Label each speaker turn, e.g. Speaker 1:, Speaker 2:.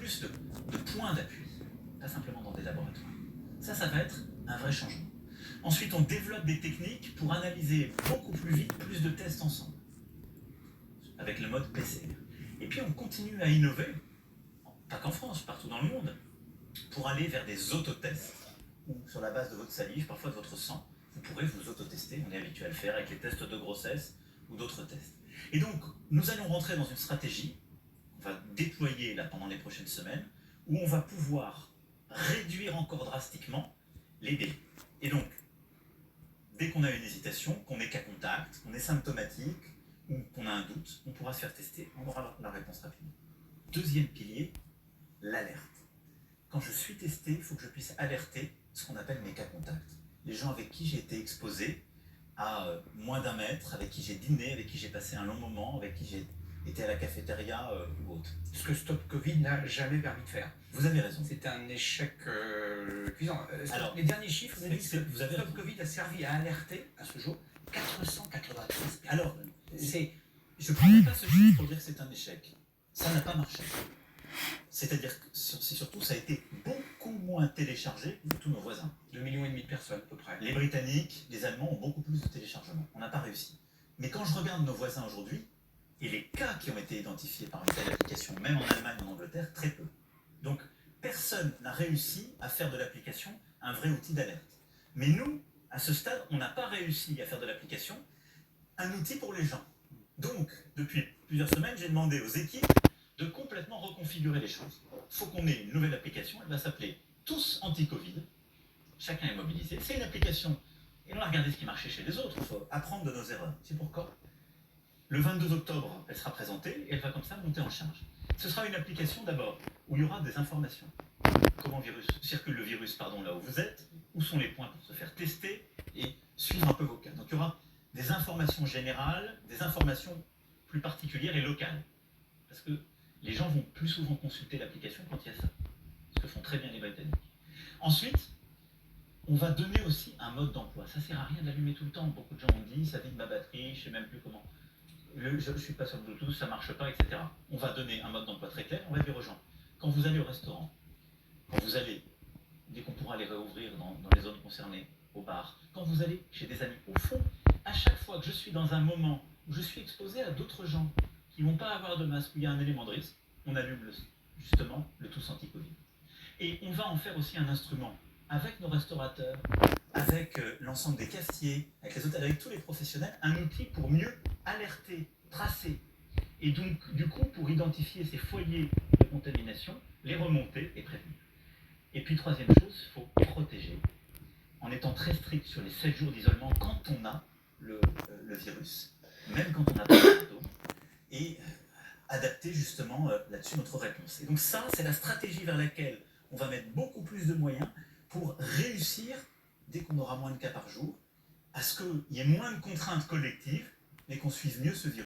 Speaker 1: plus de points d'appui, pas simplement dans des laboratoires. Ça va être un vrai changement. Ensuite, on développe des techniques pour analyser beaucoup plus vite plus de tests ensemble, avec le mode PCR. Et puis on continue à innover, pas qu'en France, partout dans le monde, pour aller vers des autotests, où sur la base de votre salive, parfois de votre sang, vous pourrez vous autotester. On est habitué à le faire avec les tests de grossesse ou d'autres tests. Et donc, nous allons rentrer dans une stratégie qu'on va déployer là pendant les prochaines semaines, où on va pouvoir réduire encore drastiquement les délais. Et donc, dès qu'on a une hésitation, qu'on est cas contact, qu'on est symptomatique, ou qu'on a un doute, on pourra se faire tester, on aura la réponse rapidement. Deuxième pilier, l'alerte. Quand je suis testé, il faut que je puisse alerter ce qu'on appelle mes cas contacts. Les gens avec qui j'ai été exposé à moins d'un mètre, avec qui j'ai dîné, avec qui j'ai passé un long moment, avec qui j'ai été à la cafétéria ou autre.
Speaker 2: Ce que Stop Covid n'a jamais permis de faire.
Speaker 1: Vous avez raison.
Speaker 2: C'est un échec cuisant.
Speaker 1: Alors,
Speaker 2: les derniers chiffres, vous avez dit que
Speaker 1: vous avez
Speaker 2: Stop
Speaker 1: raison.
Speaker 2: Covid a servi à alerter, à ce jour, 493 personnes.
Speaker 1: Alors,
Speaker 2: c'est
Speaker 1: je ne prendrai pas ce chiffre pour dire que c'est un échec. Ça n'a pas marché. C'est-à-dire que c'est surtout, ça a été beaucoup moins téléchargé que tous nos voisins.
Speaker 2: 2,5 millions de personnes, à peu près.
Speaker 1: Les Britanniques, les Allemands ont beaucoup plus de téléchargements. On n'a pas réussi. Mais quand je regarde nos voisins aujourd'hui, et les cas qui ont été identifiés par une telle application, même en Allemagne, en Angleterre, très peu. Donc, personne n'a réussi à faire de l'application un vrai outil d'alerte. Mais nous, à ce stade, on n'a pas réussi à faire de l'application un outil pour les gens. Donc, depuis plusieurs semaines, j'ai demandé aux équipes de complètement reconfigurer les choses. Il faut qu'on ait une nouvelle application, elle va s'appeler Tous Anti-Covid. Chacun est mobilisé. C'est une application, et on a regardé ce qui marchait chez les autres, il faut apprendre de nos erreurs. C'est pourquoi le 22 octobre, elle sera présentée, et elle va comme ça monter en charge. Ce sera une application d'abord, où il y aura des informations. Comment circule le virus là où vous êtes, où sont les points pour se faire tester, et suivre un peu vos cas. Donc il y aura des informations générales, des informations plus particulières et locales. Parce que les gens vont plus souvent consulter l'application quand il y a ça. Ce que font très bien les Britanniques. Ensuite, on va donner aussi un mode d'emploi. Ça sert à rien de l'allumer tout le temps. Beaucoup de gens ont dit, ça vide ma batterie, je ne sais même plus comment. Je ne suis pas sur Bluetooth, ça ne marche pas, etc. On va donner un mode d'emploi très clair. On va dire aux gens, quand vous allez au restaurant, quand vous allez, dès qu'on pourra les réouvrir dans les zones concernées, au bar, quand vous allez chez des amis, au fond, à chaque fois que je suis dans un moment où je suis exposé à d'autres gens qui ne vont pas avoir de masque, où il y a un élément de risque, on allume justement le Tous Anti-Covid. Et on va en faire aussi un instrument avec nos restaurateurs, avec l'ensemble des cafetiers, avec les hôtels, avec tous les professionnels, un outil pour mieux alerter, tracer, et donc du coup pour identifier ces foyers de contamination, les remonter et prévenir. Et puis troisième chose, il faut protéger, en étant très strict sur les 7 jours d'isolement quand on a le virus, même quand on n'a pas de symptômes, et adapter justement là-dessus notre réponse. Et donc ça, c'est la stratégie vers laquelle on va mettre beaucoup plus de moyens pour réussir, dès qu'on aura moins de cas par jour, à ce qu'il y ait moins de contraintes collectives, mais qu'on suive mieux ce virus.